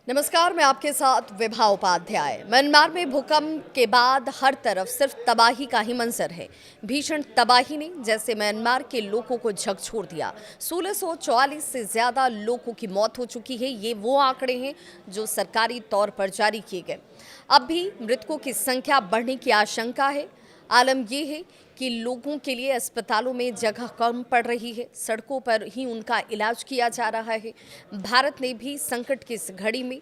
नमस्कार, मैं आपके साथ विभा उपाध्याय। म्यांमार में भूकंप के बाद हर तरफ सिर्फ तबाही का ही मंजर है। भीषण तबाही ने जैसे म्यांमार के लोगों को झकझोर दिया। 1644 से ज्यादा लोगों की मौत हो चुकी है। ये वो आंकड़े हैं जो सरकारी तौर पर जारी किए गए। अब भी मृतकों की संख्या बढ़ने की आशंका है। आलम यह है कि लोगों के लिए अस्पतालों में जगह कम पड़ रही है, सड़कों पर ही उनका इलाज किया जा रहा है। भारत ने भी संकट की इस घड़ी में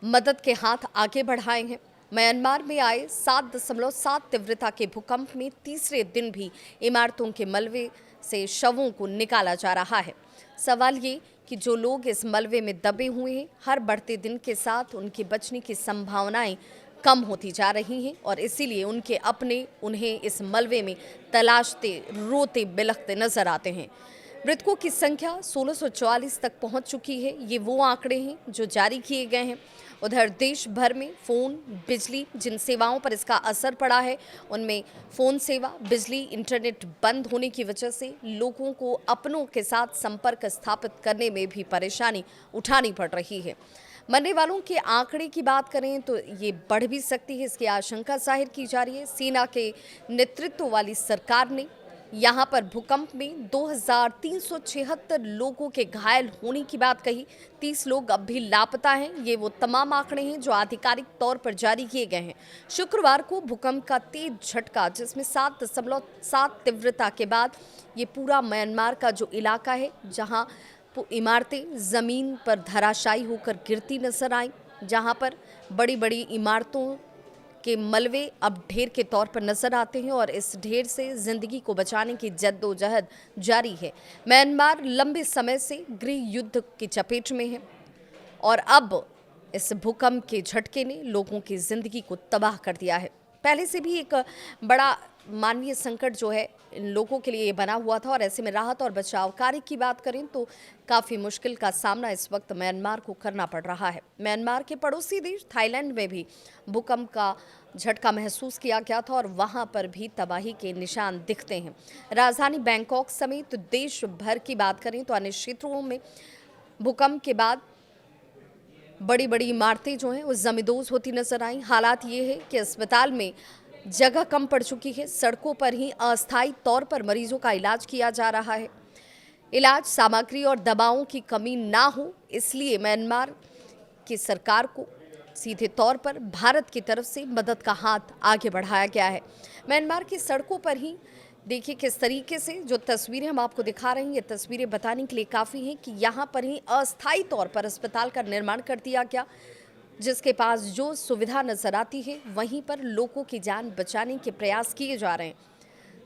मदद के हाथ आगे बढ़ाए हैं। म्यांमार में आए 7.7 तीव्रता के भूकंप में तीसरे दिन भी इमारतों के मलबे से शवों को निकाला जा रहा है। सवाल ये कि जो लोग इस मलबे में दबे हुए हैं, हर बढ़ते दिन के साथ उनके बचने की संभावनाएं कम होती जा रही हैं और इसीलिए उनके अपने उन्हें इस मलबे में तलाशते, रोते, बिलखते नजर आते हैं। मृतकों की संख्या 1644 तक पहुंच चुकी है। ये वो आंकड़े हैं जो जारी किए गए हैं। उधर देश भर में फ़ोन, बिजली, जिन सेवाओं पर इसका असर पड़ा है उनमें फ़ोन सेवा, बिजली, इंटरनेट बंद होने की वजह से लोगों को अपनों के साथ संपर्क स्थापित करने में भी परेशानी उठानी पड़ रही है। मरने वालों के आंकड़े की बात करें तो ये बढ़ भी सकती है, इसकी आशंका जाहिर की जा रही है। सेना के नेतृत्व वाली सरकार ने यहाँ पर भूकंप में 2376 लोगों के घायल होने की बात कही। 30 लोग अब भी लापता हैं। ये वो तमाम आंकड़े हैं जो आधिकारिक तौर पर जारी किए गए हैं। शुक्रवार को भूकंप का तेज झटका, जिसमें 7.7 तीव्रता के बाद ये पूरा म्यांमार का जो इलाका है, जहाँ इमारतें ज़मीन पर धराशायी होकर गिरती नजर आईं, जहाँ पर बड़ी बड़ी इमारतों के मलबे अब ढेर के तौर पर नजर आते हैं और इस ढेर से जिंदगी को बचाने की जद्दोजहद जारी है। म्यांमार लंबे समय से गृह युद्ध की चपेट में है और अब इस भूकंप के झटके ने लोगों की जिंदगी को तबाह कर दिया है। पहले से भी एक बड़ा मानवीय संकट जो है इन लोगों के लिए बना हुआ था और ऐसे में राहत और बचाव कार्य की बात करें तो काफ़ी मुश्किल का सामना इस वक्त म्यांमार को करना पड़ रहा है। म्यांमार के पड़ोसी देश थाईलैंड में भी भूकंप का झटका महसूस किया गया था और वहां पर भी तबाही के निशान दिखते हैं। राजधानी बैंकॉक समेत देश भर की बात करें तो अन्य क्षेत्रों में भूकंप के बाद बड़ी बड़ी इमारतें जो हैं वो जमींदोज होती नजर आई। हालात ये है कि अस्पताल में जगह कम पड़ चुकी है, सड़कों पर ही अस्थायी तौर पर मरीजों का इलाज किया जा रहा है। इलाज सामग्री और दवाओं की कमी ना हो, इसलिए म्यांमार की सरकार को सीधे तौर पर भारत की तरफ से मदद का हाथ आगे बढ़ाया गया है। म्यांमार की सड़कों पर ही देखिए किस तरीके से जो तस्वीरें हम आपको दिखा रहे हैं, ये तस्वीरें बताने के लिए काफ़ी हैं कि यहाँ पर ही अस्थायी तौर पर अस्पताल का निर्माण कर दिया गया, जिसके पास जो सुविधा नजर आती है वहीं पर लोगों की जान बचाने के प्रयास किए जा रहे हैं।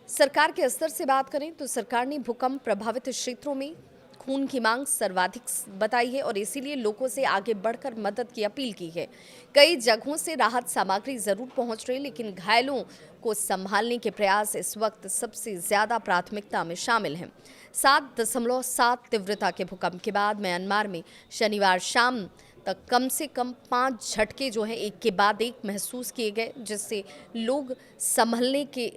सरकार के स्तर से बात करें तो सरकार ने भूकंप प्रभावित क्षेत्रों में खून की मांग सर्वाधिक बताई है और इसीलिए लोगों से आगे बढ़कर मदद की अपील की है। कई जगहों से राहत सामग्री जरूर पहुंच रही, लेकिन घायलों को संभालने के प्रयास इस वक्त सबसे ज्यादा प्राथमिकता में शामिल हैं। 7.7 तीव्रता के भूकंप के बाद म्यांमार में शनिवार शाम तक कम से कम 5 झटके जो हैं एक के बाद एक महसूस किए गए, जिससे लोग संभलने के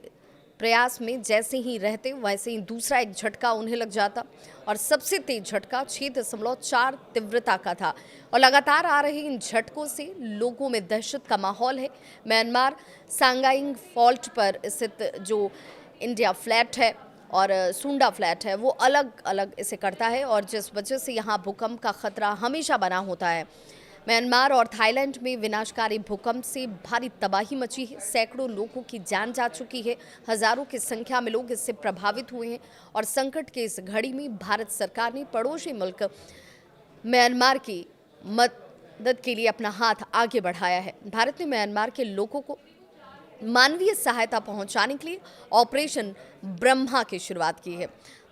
प्रयास में जैसे ही रहते वैसे ही दूसरा एक झटका उन्हें लग जाता और सबसे तेज झटका 6.4 तीव्रता का था और लगातार आ रहे इन झटकों से लोगों में दहशत का माहौल है। म्यांमार सांगाइंग फॉल्ट पर स्थित जो इंडिया फ्लैट है और सुंडा फ्लैट है वो अलग अलग इसे करता है और जिस वजह से यहाँ भूकंप का खतरा हमेशा बना होता है। म्यांमार और थाईलैंड में विनाशकारी भूकंप से भारी तबाही मची है। सैकड़ों लोगों की जान जा चुकी है। हजारों की संख्या में लोग इससे प्रभावित हुए हैं और संकट के इस घड़ी में भारत सरकार ने पड़ोसी मुल्क म्यांमार की मदद के लिए अपना हाथ आगे बढ़ाया है। भारत ने म्यांमार के लोगों को मानवीय सहायता पहुंचाने के लिए ऑपरेशन ब्रह्मा की शुरुआत की है।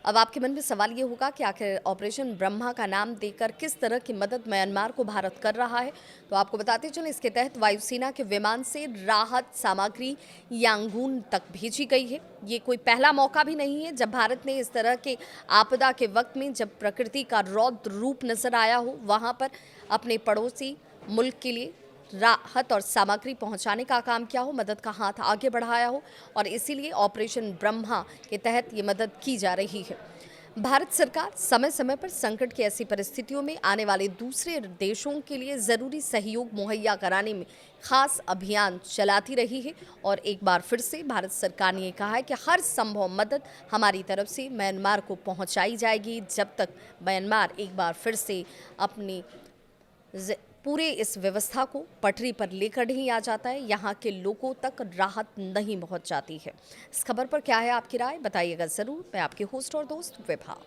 अब आपके मन में सवाल ये होगा कि आखिर ऑपरेशन ब्रह्मा का नाम देकर किस तरह की मदद म्यांमार को भारत कर रहा है, तो आपको बताते चलें इसके तहत वायुसेना के विमान से राहत सामग्री यांगून तक भेजी गई है। ये कोई पहला मौका भी नहीं है जब भारत ने इस तरह के आपदा के वक्त में जब प्रकृति का रौद्र रूप नजर आया हो वहाँ पर अपने पड़ोसी मुल्क के लिए राहत और सामग्री पहुंचाने का काम किया हो, मदद का हाथ आगे बढ़ाया हो और इसीलिए ऑपरेशन ब्रह्मा के तहत ये मदद की जा रही है। भारत सरकार समय समय पर संकट की ऐसी परिस्थितियों में आने वाले दूसरे देशों के लिए ज़रूरी सहयोग मुहैया कराने में खास अभियान चलाती रही है। और एक बार फिर से भारत सरकार ने ये कहा है कि हर संभव मदद हमारी तरफ से म्यांमार को पहुंचाई जाएगी, जब तक म्यांमार एक बार फिर से अपनी पूरे इस व्यवस्था को पटरी पर लेकर नहीं आ जाता है, यहाँ के लोगों तक राहत नहीं पहुँच जाती है। इस खबर पर क्या है आपकी राय, बताइएगा ज़रूर। मैं आपकी होस्ट और दोस्त विभा।